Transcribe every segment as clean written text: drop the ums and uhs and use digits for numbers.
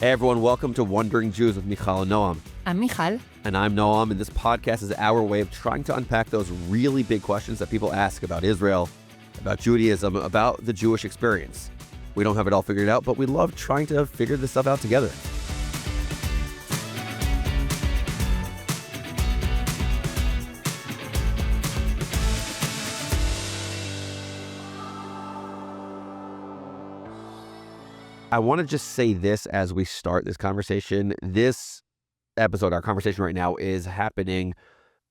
Hey everyone, welcome to Wondering Jews with Mijal and Noam. I'm Mijal. And I'm Noam, and this podcast is our way of trying to unpack those really big questions that people ask about Israel, about Judaism, about the Jewish experience. We don't have it all figured out, but we love trying to figure this stuff out together. I want to just say this as we start this conversation. This episode, our conversation right now, is happening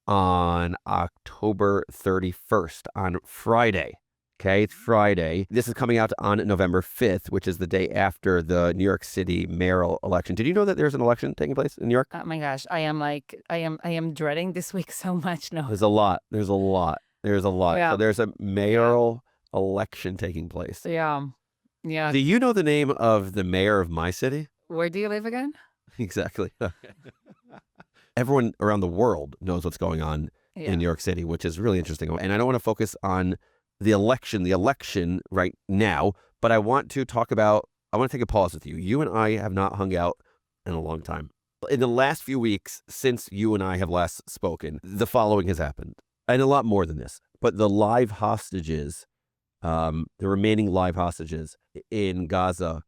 on October 31st, on Friday. Okay, it's Friday. This is coming out on November 5th, which is the day after the New York City mayoral election. Did you know that there's an election taking place in New York? Oh my gosh, I am dreading this week so much now. There's a lot. Yeah. So there's a mayoral election taking place. Yeah. Do you know the name of the mayor of my city? Where do you live again? Exactly. Everyone around the world knows what's going on Yeah. in New York City, which is really interesting. And I don't want to focus on the election right now, but I want to take a pause with you. You and I have not hung out in a long time. In the last few weeks, since you and I have last spoken, the following has happened, and a lot more than this. But the live hostages, the remaining live hostages in Gaza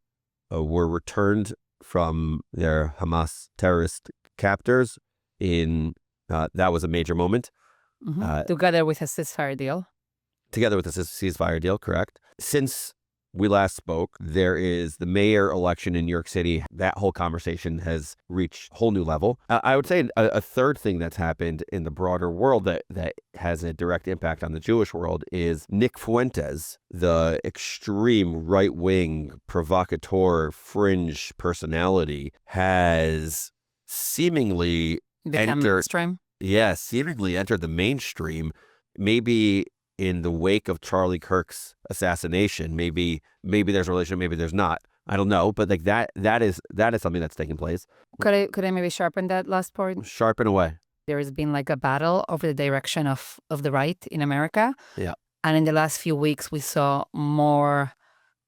were returned from their Hamas terrorist captors. That was a major moment. Together with a ceasefire deal. Together with the ceasefire deal, correct. Since we last spoke, there is the mayor election in New York City. That whole conversation has reached a whole new level. I would say a third thing that's happened in the broader world that has a direct impact on the Jewish world is Nick Fuentes, the extreme right-wing, provocateur, fringe personality, has seemingly mainstream. seemingly entered the mainstream, maybe in the wake of Charlie Kirk's assassination. Maybe there's a relation, maybe there's not. I don't know, but like that is something that's taking place. Could I maybe sharpen that last point? Sharpen away. There has been like a battle over the direction of the right in America. Yeah. And in the last few weeks, we saw more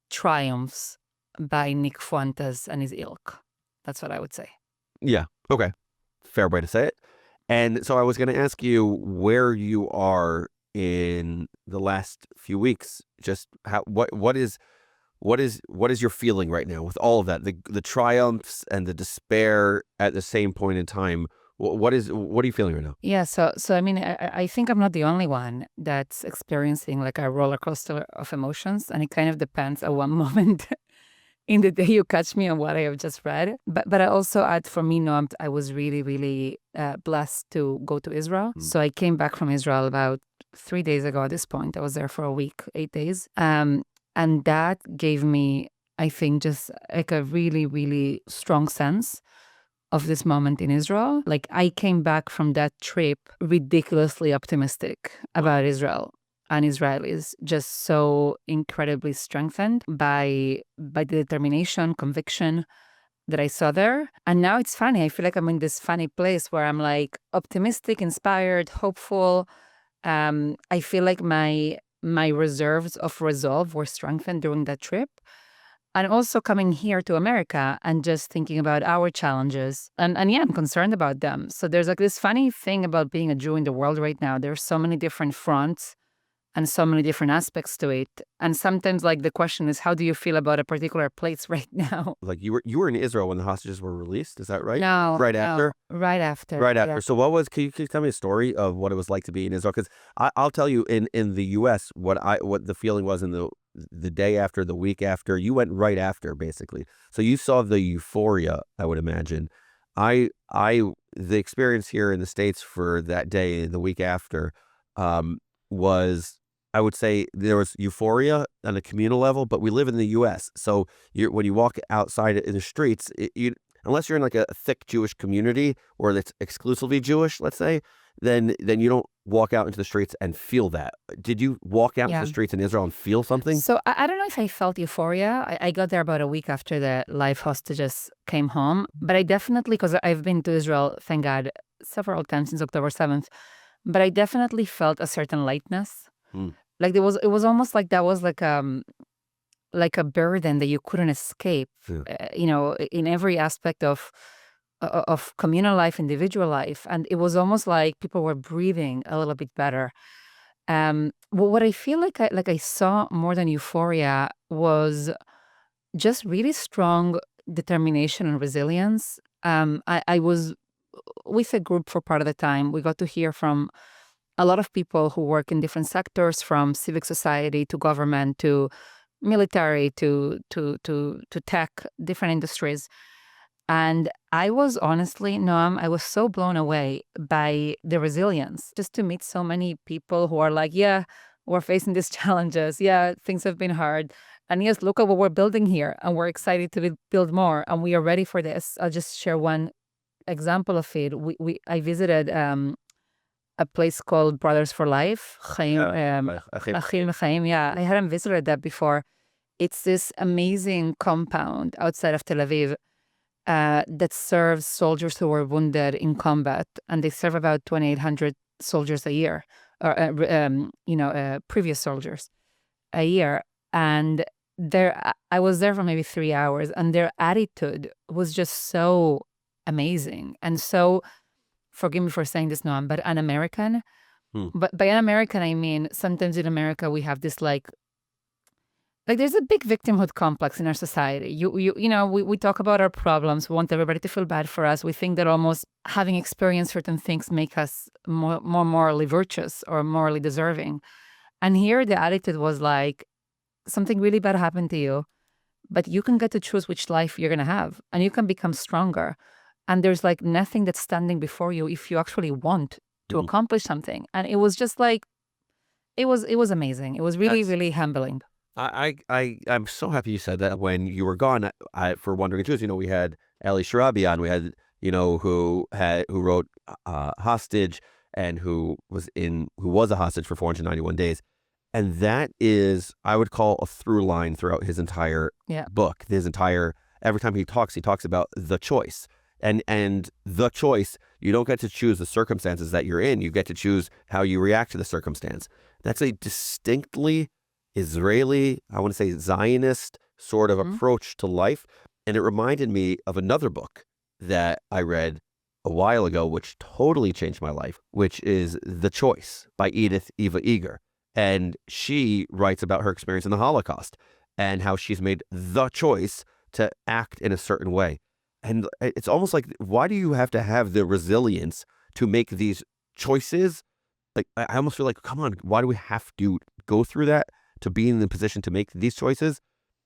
triumphs by Nick Fuentes and his ilk. That's what I would say. Yeah. Okay. Fair way to say it. And so I was going to ask you where you are in the last few weeks. Just what is your feeling right now with all of that, the triumphs and the despair at the same point in time? What are you feeling right now? Yeah, so I mean, I think I'm not the only one that's experiencing like a roller coaster of emotions, and it kind of depends on one moment in the day you catch me on what I have just read. But I also add, for me, Noam, I was really, really blessed to go to Israel. So I came back from Israel about 3 days ago at this point. I was there for a week, 8 days. And that gave me, I think, just like a really, really strong sense of this moment in Israel. Like, I came back from that trip ridiculously optimistic about Israel and Israelis, just so incredibly strengthened by the determination, conviction that I saw there. And now it's funny. I feel like I'm in this funny place where I'm like optimistic, inspired, hopeful. I feel like my reserves of resolve were strengthened during that trip. And also coming here to America and just thinking about our challenges. And yeah, I'm concerned about them. So there's like this funny thing about being a Jew in the world right now. There's so many different fronts and so many different aspects to it. And sometimes like the question is, how do you feel about a particular place right now? Like you were in Israel when the hostages were released, is that right? No. Right after? Right after. Right after. Yeah. So can you tell me a story of what it was like to be in Israel? Because I'll tell you, in the U.S., what the feeling was in the day after, the week after. You went right after, basically. So you saw the euphoria, I would imagine. The experience here in the States for that day, the week after, was, I would say, there was euphoria on a communal level, but we live in the U.S. So when you walk outside in the streets, unless you're in like a thick Jewish community or that's exclusively Jewish, let's say, then you don't walk out into the streets and feel that. Did you walk out into the streets in Israel and feel something? So I don't know if I felt euphoria. I got there about a week after the live hostages came home. But I definitely, because I've been to Israel, thank God, several times since October 7th, but I definitely felt a certain lightness. Like it was almost like that was like like a burden that you couldn't escape, in every aspect of communal life, individual life. And it was almost like people were breathing a little bit better. What I feel like I saw more than euphoria was just really strong determination and resilience. I was with a group for part of the time. We got to hear from a lot of people who work in different sectors, from civic society to government to military to tech, different industries. And I was honestly, Noam, I was so blown away by the resilience just to meet so many people who are like, yeah, we're facing these challenges. Yeah, things have been hard. And yes, look at what we're building here. And we're excited to build more. And we are ready for this. I'll just share one example of it. I visited a place called Brothers for Life. Achim Chaim, yeah. I hadn't visited that before. It's this amazing compound outside of Tel Aviv that serves soldiers who were wounded in combat, and they serve about 2,800 soldiers a year, or previous soldiers a year. And I was there for maybe 3 hours, and their attitude was just so amazing, and so, forgive me for saying this, Noam, but un-American. But by un-American, I mean sometimes in America we have this like there's a big victimhood complex in our society. We talk about our problems. We want everybody to feel bad for us. We think that almost having experienced certain things make us more morally virtuous or morally deserving. And here the attitude was like, something really bad happened to you, but you can get to choose which life you're going to have, and you can become stronger. And there's like nothing that's standing before you if you actually want to accomplish something. And it was just like, it was amazing. It was really, really humbling. I'm so happy you said that. When you were gone, for Wandering Jews, we had Eli Sharabi on. We had, who wrote Hostage, and who was a hostage for 491 days. And that is, I would call, a through line throughout his entire book. Every time he talks about the choice. And the choice, you don't get to choose the circumstances that you're in. You get to choose how you react to the circumstance. That's a distinctly Israeli, I want to say Zionist sort of approach to life. And it reminded me of another book that I read a while ago, which totally changed my life, which is The Choice by Edith Eva Eger. And she writes about her experience in the Holocaust and how she's made the choice to act in a certain way. And it's almost like, why do you have to have the resilience to make these choices? Like, I almost feel like, come on, why do we have to go through that to be in the position to make these choices?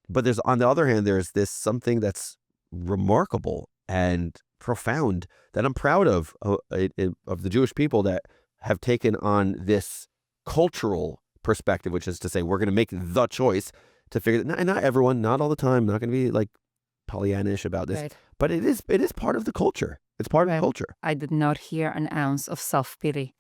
But on the other hand, there's this something that's remarkable and profound that I'm proud of the Jewish people that have taken on this cultural perspective, which is to say, we're going to make the choice to figure that. Not everyone, not all the time, not going to be like Pollyannish about this, but it is part of the culture. It's part of the culture. I did not hear an ounce of self-pity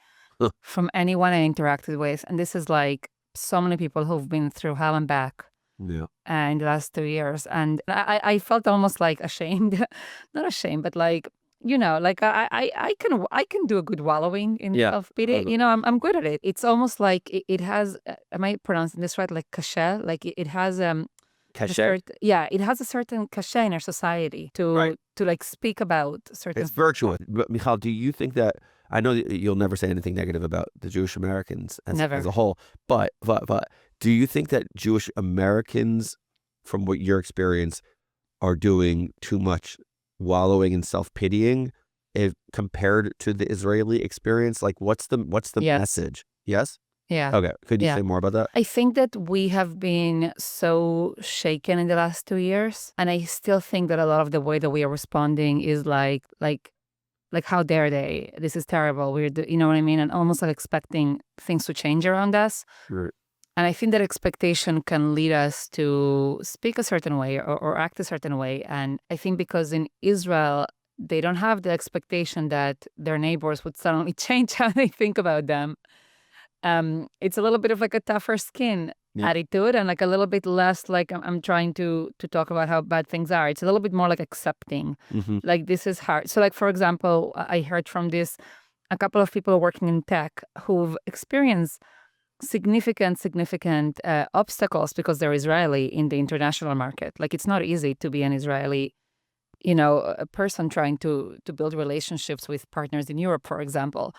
from anyone I interacted with. And this is like so many people who've been through hell and back in the last 2 years. And I felt almost like ashamed, not ashamed, but like, like I can do a good wallowing in self-pity. I'm good at it. It's almost like it has, am I pronouncing this right? Like cachet, like it has cachet. It has a certain cachet in our society to like speak about certain. It's virtuous. But Mijal, do you think that, I know that you'll never say anything negative about the Jewish Americans as a whole, but do you think that Jewish Americans, from what your experience, are doing too much wallowing and self-pitying if compared to the Israeli experience? Like, what's the message? Yes? Yeah. Okay. Could you say more about that? I think that we have been so shaken in the last 2 years. And I still think that a lot of the way that we are responding is like, how dare they? This is terrible. You know what I mean? And almost like expecting things to change around us. Sure. And I think that expectation can lead us to speak a certain way or act a certain way. And I think because in Israel, they don't have the expectation that their neighbors would suddenly change how they think about them. It's a little bit of like a tougher skin attitude, and like a little bit less like I'm trying to talk about how bad things are. It's a little bit more like accepting, like this is hard. So like, for example, I heard from a couple of people working in tech who've experienced significant obstacles because they're Israeli in the international market. Like, it's not easy to be an Israeli, a person trying to build relationships with partners in Europe, for example.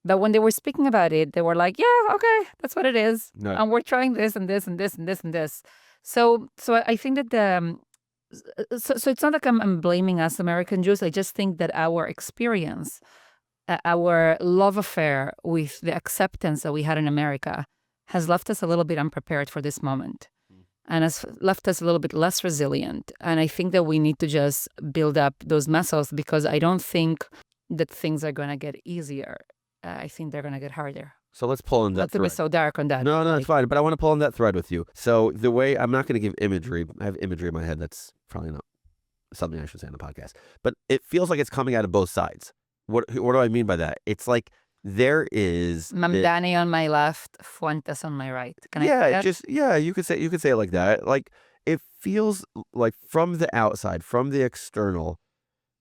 But when they were speaking about it, they were like, yeah, okay, that's what it is. No. And we're trying this and this and this and this and this. So I think that so it's not like I'm blaming us American Jews. I just think that our experience, our love affair with the acceptance that we had in America has left us a little bit unprepared for this moment and has left us a little bit less resilient. And I think that we need to just build up those muscles because I don't think that things are going to get easier. I think they're going to get harder. So let's pull on that Not to thread. be so dark on that. No, it's fine. But I want to pull on that thread with you. So the way, I'm not going to give imagery. I have imagery in my head that's probably not something I should say on the podcast. But it feels like it's coming out of both sides. What do I mean by that? It's like there is Mamdani on my left, Fuentes on my right. Can I say that? You could say it like that. Like, it feels like from the outside, from the external,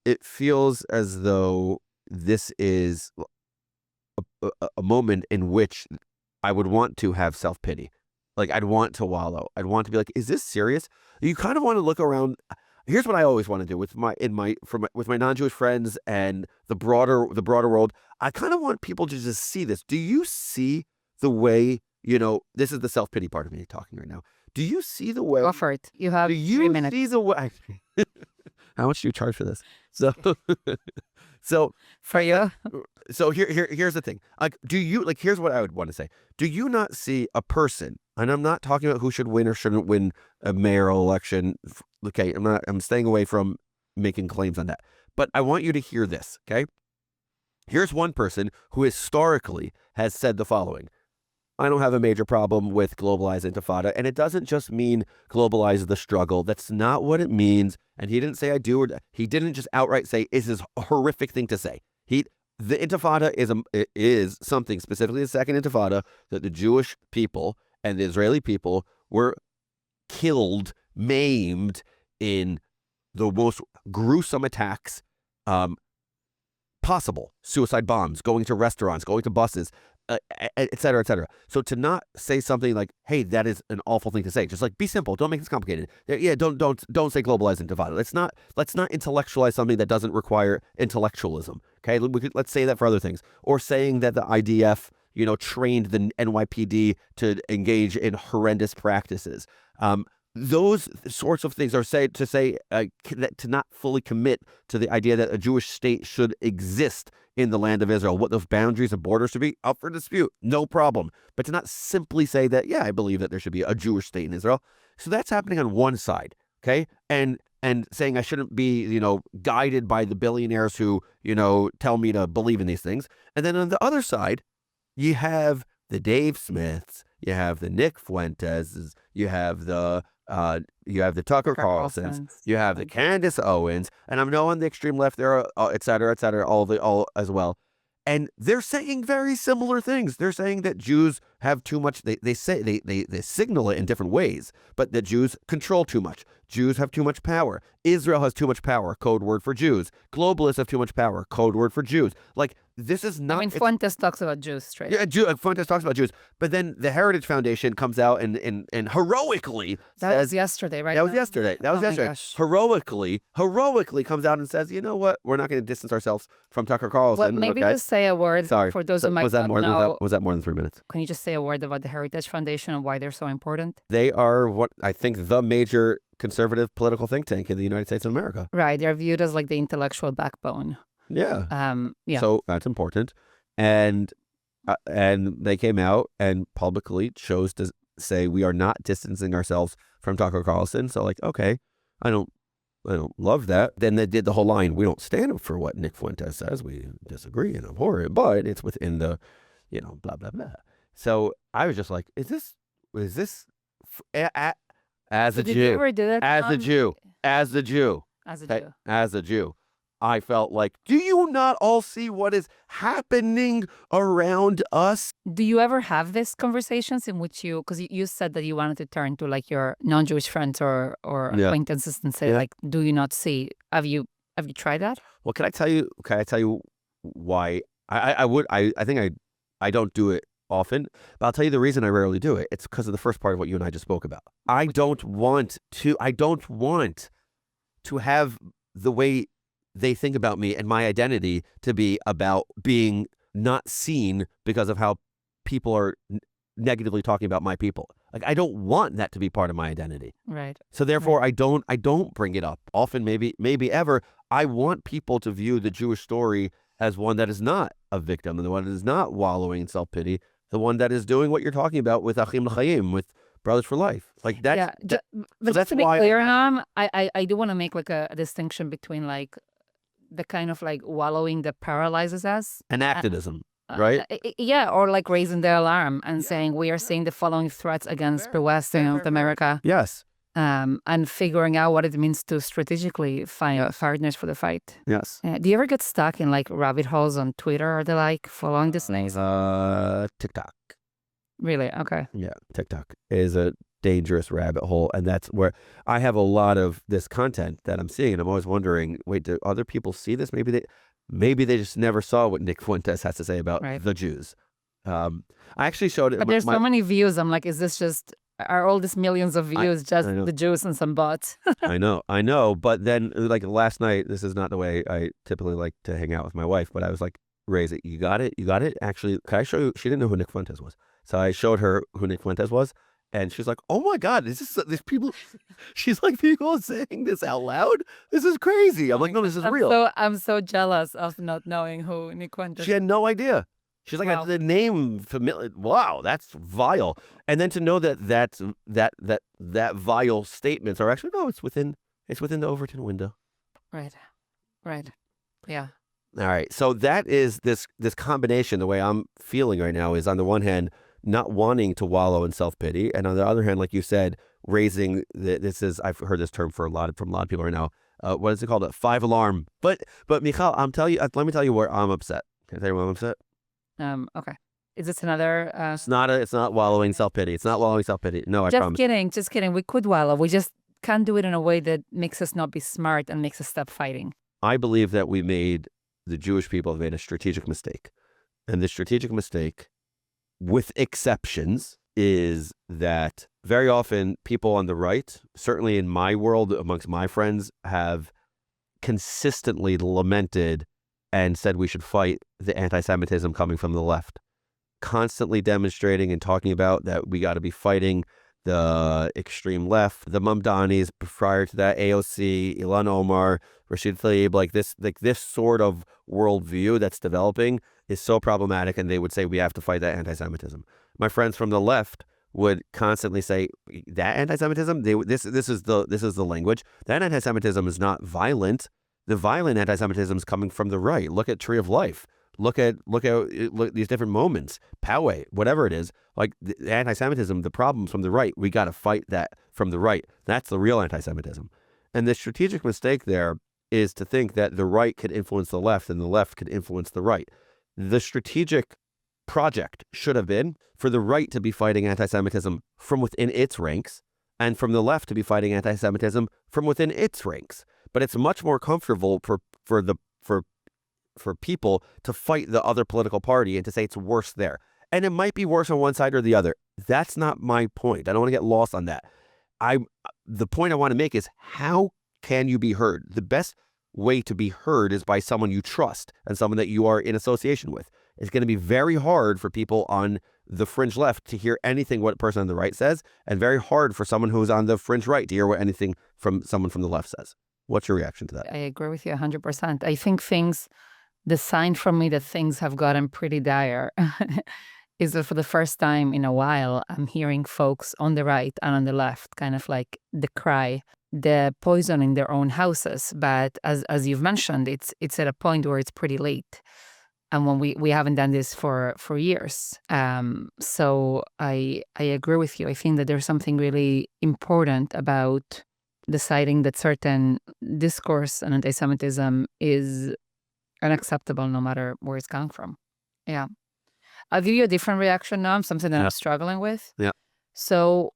it feels as though this is a moment in which I would want to have self-pity. Like, I'd want to wallow. I'd want to be like, is this serious? You kind of want to look around. Here's what I always want to do with my non-Jewish friends and the broader world. I kind of want people to just see this. Do you see the way, this is the self-pity part of me talking right now. Do you see the way? Go for it. You have 3 minutes. See the way? How much do you charge for this? So for you. So here's the thing. Like, here's what I would want to say. Do you not see a person, and I'm not talking about who should win or shouldn't win a mayoral election. Okay, I'm staying away from making claims on that. But I want you to hear this, okay? Here's one person who historically has said the following. I don't have a major problem with globalized intifada, and it doesn't just mean globalize the struggle. That's not what it means. And he didn't say I do, or he didn't just outright say this is a horrific thing to say. The intifada is something, specifically the second intifada, that the Jewish people and the Israeli people were killed, maimed in the most gruesome attacks possible. Suicide bombs, going to restaurants, going to buses, et cetera, et cetera. So to not say something like, hey, that is an awful thing to say, just like, be simple, don't make this complicated. Yeah, don't say globalized intifada. Let's not intellectualize something that doesn't require intellectualism. Okay, let's say that for other things. Or saying that the IDF, trained the NYPD to engage in horrendous practices. Those sorts of things are to not fully commit to the idea that a Jewish state should exist in the land of Israel. What those boundaries and borders should be, up for dispute, no problem. But to not simply say that, yeah, I believe that there should be a Jewish state in Israel. So that's happening on one side, okay? And saying I shouldn't be, guided by the billionaires who, tell me to believe in these things. And then on the other side, you have the Dave Smiths, you have the Nick Fuentes, you have the Tucker Carlsons, you have the Candace Owens, and I'm on the extreme left there, et cetera, all as well. And they're saying very similar things. They're saying that Jews have too much. They signal it in different ways, but that Jews control too much. Jews have too much power. Israel has too much power. Code word for Jews. Globalists have too much power. Code word for Jews. Like, this is not. I mean, Fuentes talks about Jews straight. Yeah, Fuentes talks about Jews, but then the Heritage Foundation comes out and heroically. That was yesterday, right? That was yesterday. Heroically comes out and says, you know what? We're not going to distance ourselves from Tucker Carlson. Well, maybe just say a word. Sorry. For those who might not know. Was that more than 3 minutes? Can you just say a word about the Heritage Foundation and why they're so important? They are what I think the major conservative political think tank in the United States of America. Right. They're viewed as like the intellectual backbone. Yeah. Yeah. So that's important. And they came out and publicly chose to say we are not distancing ourselves from Tucker Carlson. So like, okay, I don't love that. Then they did the whole line. We don't stand up for what Nick Fuentes says. We disagree and abhor it, but it's within the, blah, blah, blah. So I was just like, is this as a Jew, did you ever do that? As a Jew, I felt like, do you not all see what is happening around us? Do you ever have these conversations in which because you said that you wanted to turn to like your non-Jewish friends or acquaintances and say like, do you not see? Have you tried that? Well, can I tell you why I think I don't do it often, but I'll tell you the reason I rarely do it. It's because of the first part of what you and I just spoke about. I don't want to have the way they think about me and my identity to be about being not seen because of how people are negatively talking about my people. Like, I don't want that to be part of my identity. Right. So therefore, I don't bring it up often, maybe ever. I want people to view the Jewish story as one that is not a victim, and the one that is not wallowing in self-pity, the one that is doing what you're talking about with Achim L'Chaim, with Brothers for Life. Like that. Yeah, but just that's to be why clear, Noam, I do want to make like a distinction between like the kind of like wallowing that paralyzes us. Enactedism, right? Yeah, or like raising the alarm and saying we are seeing the following threats against the West and North America. Yes. And figuring out what it means to strategically find partners for the fight. Yes. Do you ever get stuck in like rabbit holes on Twitter or the like following this things? TikTok. Really? Okay. Yeah, TikTok is a dangerous rabbit hole, and that's where I have a lot of this content that I'm seeing, and I'm always wondering, wait, do other people see this? Maybe they just never saw what Nick Fuentes has to say about the Jews. I actually showed it. But there's so many views. I'm like, is this just, are all these millions of views just the Jews and some bots? I know. But then, like last night, this is not the way I typically like to hang out with my wife, but I was like, raise it. You got it? Actually, can I show you? She didn't know who Nick Fuentes was. So I showed her who Nick Fuentes was. And she's like, oh my God, is this people? She's like, people are saying this out loud? This is crazy. I'm like, no, this is real. I'm so jealous of not knowing who Nick Fuentes is. She had no idea. She's like, the name familiar. Wow, that's vile. And then to know that vile statements are actually, no, it's within the Overton window. Right. Yeah. All right. So that is this combination. The way I'm feeling right now is, on the one hand, not wanting to wallow in self-pity, and on the other hand, like you said, raising I've heard this term from a lot of people right now. What is it called? A 5 alarm. But Mijal, let me tell you where I'm upset. Can I tell you where I'm upset? Okay. Is this another? It's not wallowing self-pity. It's not wallowing self-pity. No, I promise. Just kidding. We could wallow. We just can't do it in a way that makes us not be smart and makes us stop fighting. I believe that the Jewish people have made a strategic mistake. And the strategic mistake, with exceptions, is that very often people on the right, certainly in my world, amongst my friends, have consistently lamented and said we should fight the anti-Semitism coming from the left. Constantly demonstrating and talking about that we got to be fighting the extreme left, the Mamdanis, prior to that, AOC, Ilan Omar, Rashid Tlaib, like this sort of worldview that's developing is so problematic, and they would say we have to fight that anti-Semitism. My friends from the left would constantly say that anti-Semitism, this is the language. That anti-Semitism is not violent. The violent anti-Semitism is coming from the right. Look at Tree of Life. Look at these different moments, Poway, whatever it is. Like the anti-Semitism, the problems from the right, we got to fight that from the right. That's the real anti-Semitism. And the strategic mistake there is to think that the right could influence the left and the left could influence the right. The strategic project should have been for the right to be fighting anti-Semitism from within its ranks, and from the left to be fighting anti-Semitism from within its ranks. But it's much more comfortable for people to fight the other political party and to say it's worse there. And it might be worse on one side or the other. That's not my point. I don't want to get lost on that. The point I want to make is, how can you be heard? The best way to be heard is by someone you trust and someone that you are in association with. It's going to be very hard for people on the fringe left to hear anything what a person on the right says, and very hard for someone who's on the fringe right to hear what anything from someone from the left says. What's your reaction to that? I agree with you 100%. I think the sign from me that things have gotten pretty dire is that for the first time in a while, I'm hearing folks on the right and on the left kind of like decry the poison in their own houses. But as you've mentioned, it's at a point where it's pretty late. And when we haven't done this for years. So I agree with you. I think that there's something really important about deciding that certain discourse on anti-Semitism is unacceptable no matter where it's coming from. Yeah. I'll give you a different reaction now. Something that I'm struggling with. Yeah. So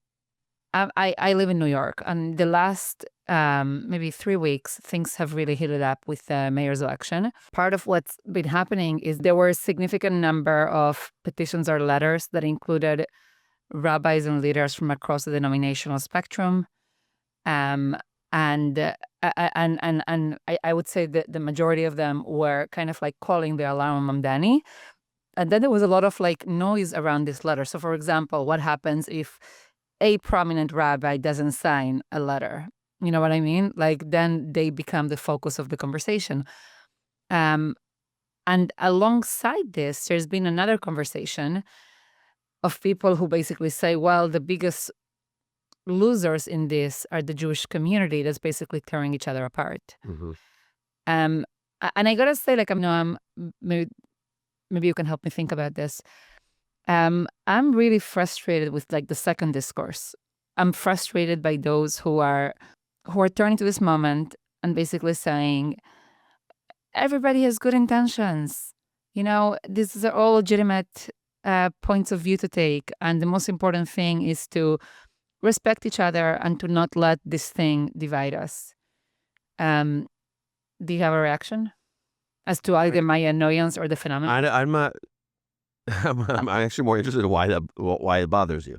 I live in New York, and the last maybe 3 weeks, things have really heated up with the mayor's election. Part of what's been happening is there were a significant number of petitions or letters that included rabbis and leaders from across the denominational spectrum. And I would say that the majority of them were kind of like calling the alarm on Mamdani. And then there was a lot of like noise around this letter. So, for example, what happens if a prominent rabbi doesn't sign a letter? You know what I mean? Like, then they become the focus of the conversation. And alongside this, there's been another conversation of people who basically say, well, the biggest losers in this are the Jewish community that's basically tearing each other apart. Mm-hmm. And I gotta say, like, Noam, maybe you can help me think about this. I'm really frustrated with like the second discourse. I'm frustrated by those who are turning to this moment and basically saying, everybody has good intentions. You know, these are all legitimate points of view to take. And the most important thing is to respect each other and to not let this thing divide us. Do you have a reaction as to either my annoyance or the phenomenon? I'm not. I'm actually more interested in why it bothers you.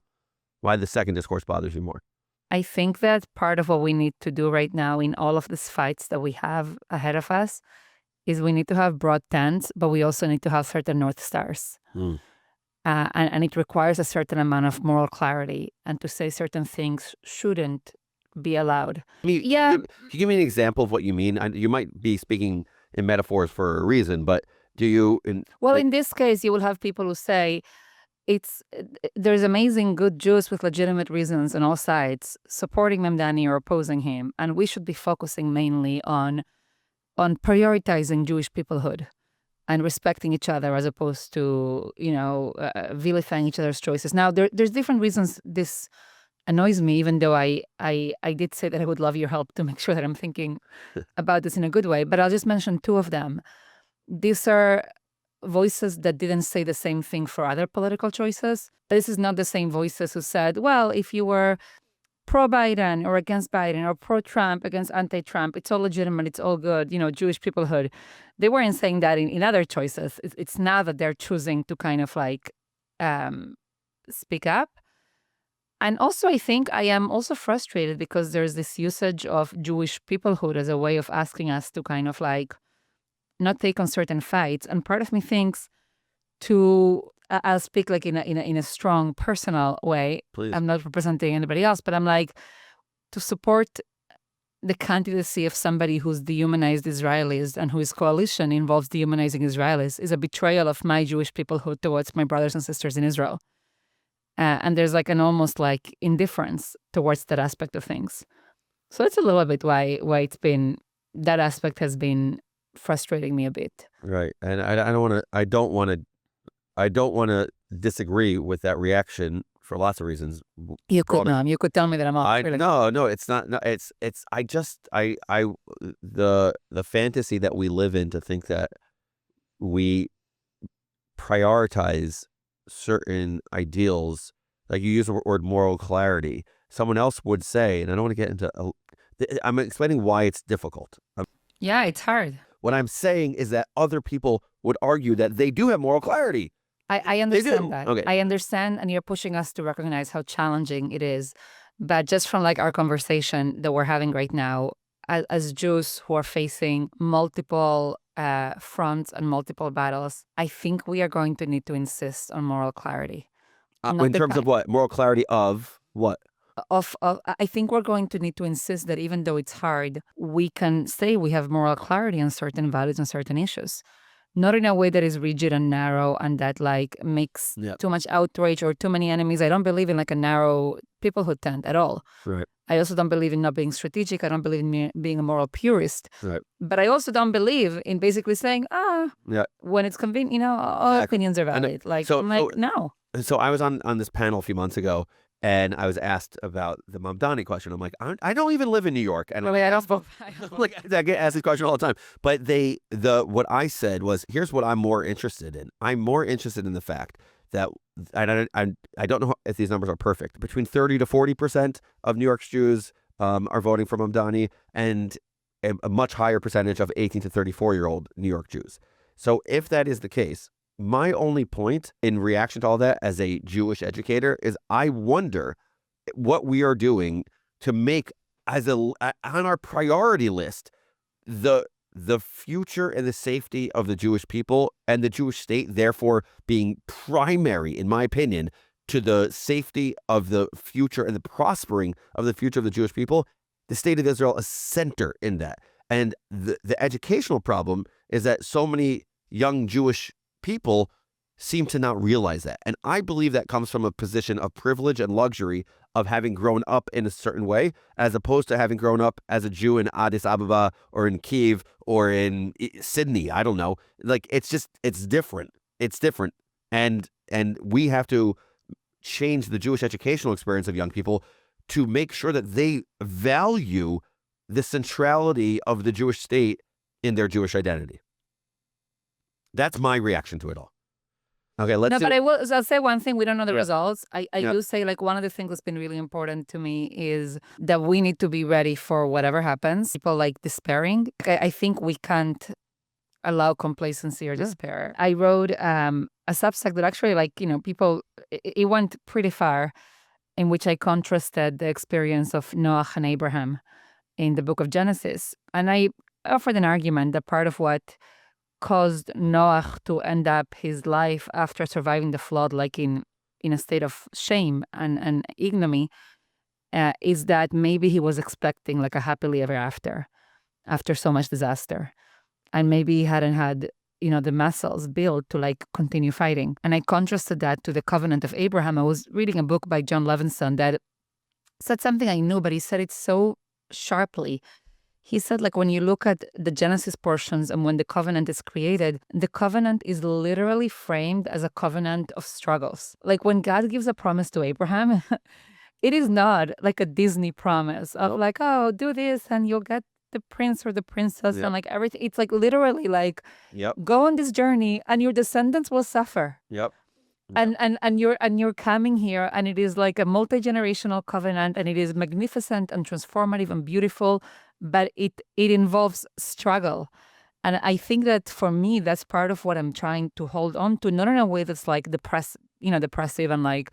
Why the second discourse bothers you more. I think that part of what we need to do right now in all of these fights that we have ahead of us is we need to have broad tents, but we also need to have certain North Stars. Mm. And it requires a certain amount of moral clarity, and to say certain things shouldn't be allowed. I mean, Yeah. Can you give me an example of what you mean? You might be speaking in metaphors for a reason, but do you... Well, in this case, you will have people who say there's amazing good Jews with legitimate reasons on all sides supporting Mamdani or opposing him, and we should be focusing mainly on prioritizing Jewish peoplehood and respecting each other as opposed to, vilifying each other's choices. Now, there's different reasons this annoys me, even though I did say that I would love your help to make sure that I'm thinking about this in a good way. But I'll just mention two of them. These are voices that didn't say the same thing for other political choices. This is not the same voices who said, well, if you were pro-Biden or against Biden or pro-Trump against anti-Trump, it's all legitimate, it's all good, Jewish peoplehood. They weren't saying that in other choices. It's now that they're choosing to kind of like speak up. And also, I think I am also frustrated because there's this usage of Jewish peoplehood as a way of asking us to kind of like not take on certain fights. And part of me thinks I'll speak like in a strong personal way. Please. I'm not representing anybody else, but I'm like, to support the candidacy of somebody who's dehumanized Israelis and whose coalition involves dehumanizing Israelis is a betrayal of my Jewish peoplehood towards my brothers and sisters in Israel. And there's like an almost like indifference towards that aspect of things. So it's a little bit why that aspect has been frustrating me a bit. Right. And I don't want to disagree with that reaction for lots of reasons. You could, Noam. You could tell me that I'm off. No, it's not. No, it's the fantasy that we live in to think that we prioritize certain ideals, like you use the word moral clarity. Someone else would say, and I don't want to get into, I'm explaining why it's difficult. Yeah, it's hard. What I'm saying is that other people would argue that they do have moral clarity. I understand that. Okay. I understand, and you're pushing us to recognize how challenging it is. But just from like our conversation that we're having right now, as Jews who are facing multiple fronts and multiple battles, I think we are going to need to insist on moral clarity. In terms of what? Moral clarity of what? I think we're going to need to insist that even though it's hard, we can say we have moral clarity on certain values and certain issues. Not in a way that is rigid and narrow and that like makes too much outrage or too many enemies. I don't believe in like a narrow peoplehood tent at all. Right. I also don't believe in not being strategic. I don't believe in being a moral purist. Right. But I also don't believe in basically saying, when it's convenient, all opinions are valid. No. So I was on this panel a few months ago, and I was asked about the Mamdani question. I'm like, I don't even live in New York, and I don't. I get asked this question all the time. But what I said was, here's what I'm more interested in. I'm more interested in the fact that I don't know if these numbers are perfect. Between 30 to 40% of New York's Jews are voting for Mamdani, and a much higher percentage of 18 to 34-year-old New York Jews. So if that is the case, my only point in reaction to all that as a Jewish educator is I wonder what we are doing to make on our priority list the future and the safety of the Jewish people and the Jewish state, therefore being primary, in my opinion, to the safety of the future and the prospering of the future of the Jewish people. The state of Israel is center in that. And the educational problem is that so many young Jewish people seem to not realize that. And I believe that comes from a position of privilege and luxury of having grown up in a certain way, as opposed to having grown up as a Jew in Addis Ababa or in Kiev or in Sydney. I don't know. Like, it's different. It's different. And we have to change the Jewish educational experience of young people to make sure that they value the centrality of the Jewish state in their Jewish identity. That's my reaction to it all. Okay, let's but I'll say one thing. We don't know the results. I Yeah. do say, like, one of the things that's been really important to me is that we need to be ready for whatever happens. People like despairing. I think we can't allow complacency or despair. I wrote a Substack that actually, like, people, it went pretty far, in which I contrasted the experience of Noah and Abraham in the book of Genesis. And I offered an argument that part of what caused Noah to end up his life after surviving the flood, like in a state of shame and ignominy, is that maybe he was expecting like a happily ever after so much disaster. And maybe he hadn't had, the muscles built to like continue fighting. And I contrasted that to the covenant of Abraham. I was reading a book by John Levinson that said something I knew, but he said it so sharply. He said, like, when you look at the Genesis portions and when the covenant is created, the covenant is literally framed as a covenant of struggles. Like, when God gives a promise to Abraham, it is not like a Disney promise of like, oh, do this and you'll get the prince or the princess and like everything. It's like literally like, go on this journey and your descendants will suffer. And you're coming here, and it is like a multi-generational covenant, and it is magnificent and transformative and beautiful, but it involves struggle. And I think that for me, that's part of what I'm trying to hold on to, not in a way that's like depressive and like,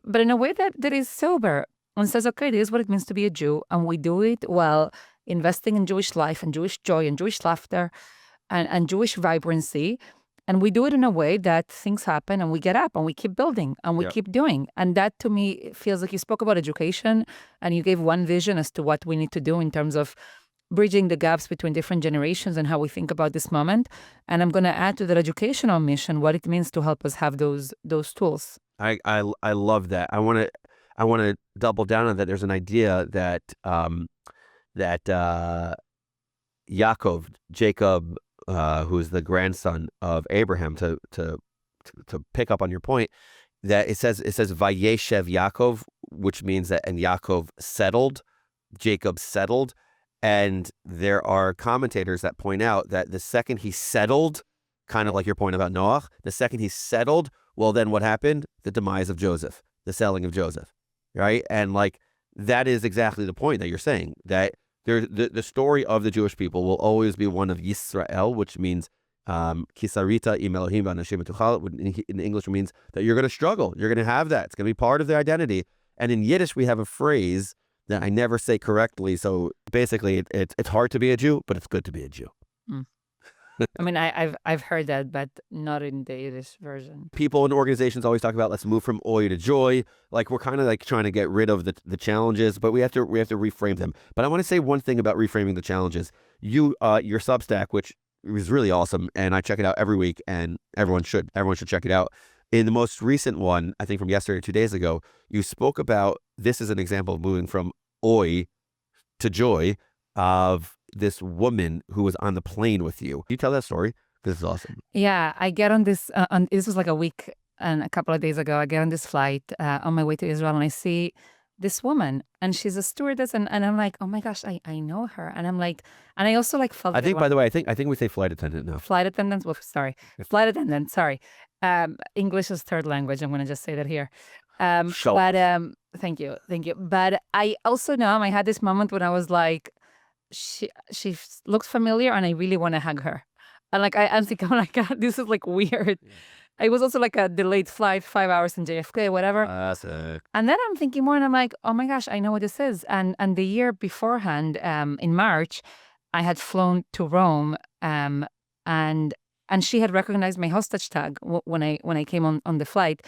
but in a way that is sober and says, okay, this is what it means to be a Jew, and we do it while investing in Jewish life and Jewish joy and Jewish laughter and Jewish vibrancy. And we do it in a way that things happen and we get up and we keep building and we keep doing. And that to me feels like you spoke about education and you gave one vision as to what we need to do in terms of bridging the gaps between different generations and how we think about this moment. And I'm going to add to that educational mission what it means to help us have those tools. I love that. I want to double down on that. There's an idea that Jacob, who's the grandson of Abraham, to pick up on your point, that it says Vayeshev Yaakov, which means that, and Yaakov settled, Jacob settled. And there are commentators that point out that the second he settled, kind of like your point about Noah, the second he settled, well, then what happened? The demise of Joseph, the selling of Joseph, right? And like, that is exactly the point that you're saying, that the story of the Jewish people will always be one of Yisrael, which means Kisarita im Elohim v'anashim etuchal. In English, it means that you're going to struggle. You're going to have that. It's going to be part of their identity. And in Yiddish, we have a phrase that I never say correctly. So basically, it's hard to be a Jew, but it's good to be a Jew. I mean, I've heard that, but not in the Yiddish version. People in organizations always talk about, let's move from oi to joy. Like, we're kind of like trying to get rid of the challenges, but we have to reframe them. But I want to say one thing about reframing the challenges. Your Substack, which is really awesome, and I check it out every week, and everyone should check it out. In the most recent one, I think from yesterday or 2 days ago, you spoke about, this is an example of moving from oi to joy, of this woman who was on the plane with you. Can you tell that story? This is awesome. Yeah, I get on this, this was like a week and a couple of days ago. I get on this flight on my way to Israel, and I see this woman, and she's a stewardess, and I'm like, oh my gosh, I know her. And I'm like, and I also like felt. I think, by the way, I think we say flight attendant now. Flight attendant, sorry. English is third language. I'm going to just say that here. Show. But thank you. But I also know I had this moment when I was like, she looks familiar, and I really want to hug her. And like I'm thinking, like, God, this is like weird. It was also like a delayed flight, 5 hours in JFK, whatever. And then I'm thinking more, and I'm like, oh my gosh, I know what this is. And the year beforehand, in March, I had flown to Rome, and she had recognized my hostage tag when I came on the flight,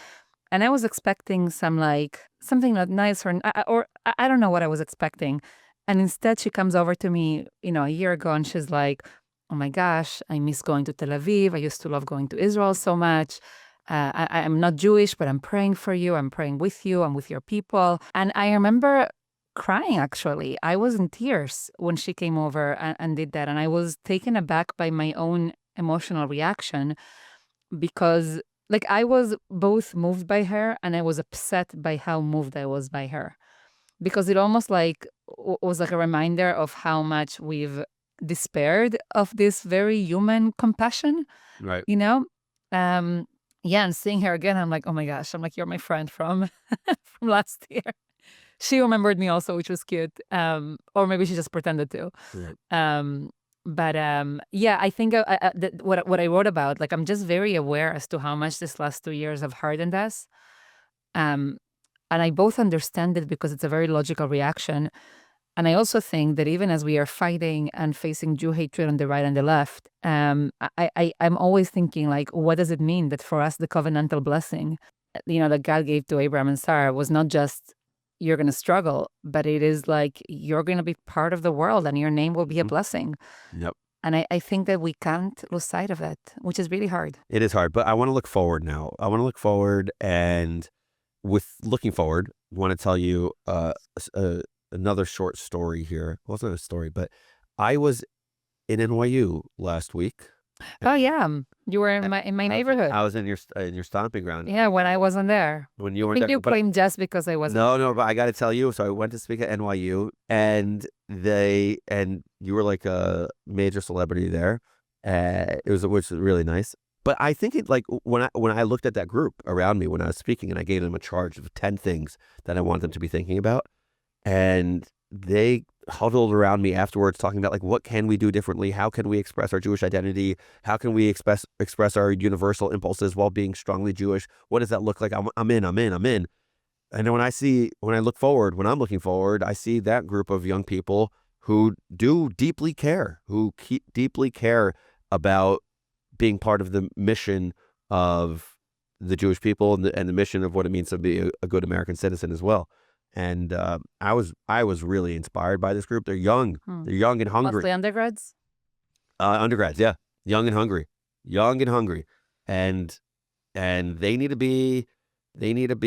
and I was expecting something not nice, or I don't know what I was expecting, and instead she comes over to me, a year ago, and she's like, oh my gosh, I miss going to Tel Aviv. I used to love going to Israel so much. I'm not Jewish, but I'm praying for you. I'm praying with you. I'm with your people. And I remember crying, actually. I was in tears when she came over and did that. And I was taken aback by my own emotional reaction because, like, I was both moved by her and I was upset by how moved I was by her. Because it almost like was like a reminder of how much we've despaired of this very human compassion, Right. Yeah, and seeing her again, I'm like, oh my gosh, I'm like, you're my friend from from last year. She remembered me also, which was cute. Or maybe she just pretended to. Right. But yeah, I think what I wrote about, like, I'm just very aware as to how much this last 2 years have hardened us. And I both understand it because it's a very logical reaction. And I also think that even as we are fighting and facing Jew hatred on the right and the left, I'm always thinking, like, what does it mean that for us the covenantal blessing, that God gave to Abraham and Sarah was not just you're going to struggle, but it is like you're going to be part of the world and your name will be a blessing. Yep. And I think that we can't lose sight of it, which is really hard. It is hard, but I want to look forward now. I want to look forward, and with looking forward, I want to tell you another short story here. Well, it's not a story, but I was in NYU last week. Oh yeah, you were in my neighborhood. I was in your stomping ground. Yeah, when I wasn't there. When you I weren't think there, you claimed just because I wasn't. No, but I got to tell you. So I went to speak at NYU, and you were like a major celebrity there. Which was really nice. But I think it, like, when I looked at that group around me when I was speaking, and I gave them a charge of 10 things that I want them to be thinking about, and they huddled around me afterwards talking about, like, what can we do differently? How can we express our Jewish identity? How can we express our universal impulses while being strongly Jewish? What does that look like? I'm in. And when I'm looking forward, I see that group of young people who do deeply care, deeply care about being part of the mission of the Jewish people and the mission of what it means to be a good American citizen as well. And I was really inspired by this group. They're young. They're young and hungry. Mostly undergrads? Undergrads, yeah. Young and hungry. And they need to be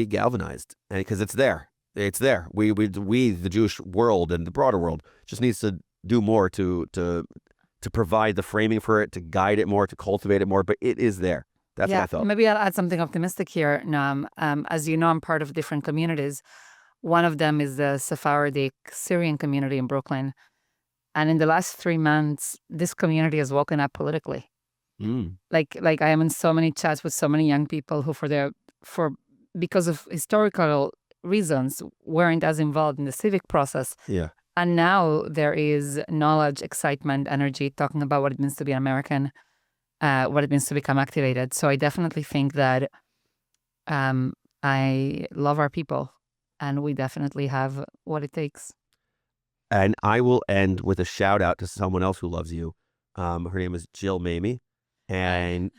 galvanized, and because it's there. We the Jewish world and the broader world just needs to do more to provide the framing for it, to guide it more, to cultivate it more. But it is there. That's what I thought. Maybe I'll add something optimistic here, Noam. As you know, I'm part of different communities. One of them is the Sephardic Syrian community in Brooklyn. And in the last 3 months, this community has woken up politically. Like I am in so many chats with so many young people who because of historical reasons, weren't as involved in the civic process. Yeah. And now there is knowledge, excitement, energy, talking about what it means to be an American, what it means to become activated. So I definitely think that I love our people, and we definitely have what it takes. And I will end with a shout out to someone else who loves you. Her name is Jill Mamie. And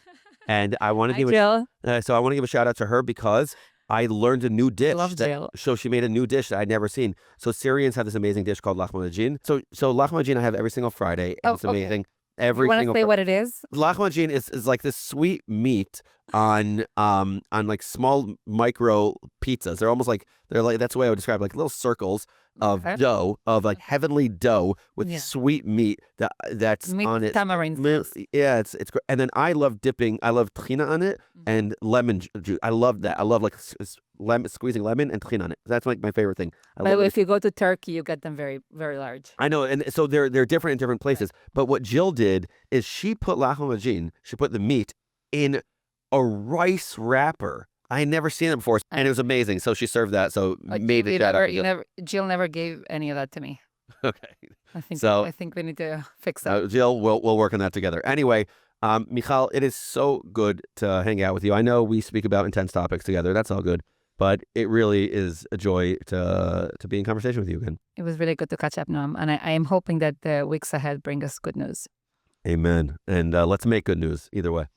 I want to give a shout out to her because I learned a new dish. I love Jill. So she made a new dish that I'd never seen. So Syrians have this amazing dish called lahmacun. So lahmacun I have every single Friday. And it's amazing. Okay. You want to say what it is? Lahmacun is like this sweet meat on like small micro pizzas. They're like that's the way I would describe it, like little circles of dough, of like heavenly dough with sweet meat that's meat on it. Tamarind. Yeah, it's great. And then I love tahina on it and lemon juice. I love that. I love like squeezing lemon and tahina on it. That's like my favorite thing. But if you go to Turkey, you get them very, very large. I know, and so they're different in different places. But what Jill did is she put lahmacun, she put the meat in a rice wrapper I had never seen it before, and it was amazing. So she served that. So made it that. Jill never gave any of that to me. Okay. I So think we need to fix that. Jill, we'll work on that together. Anyway, Mijal, it is so good to hang out with you. I know we speak about intense topics together. That's all good. But it really is a joy to be in conversation with you again. It was really good to catch up, Noam. And I am hoping that the weeks ahead bring us good news. Amen. And let's make good news either way.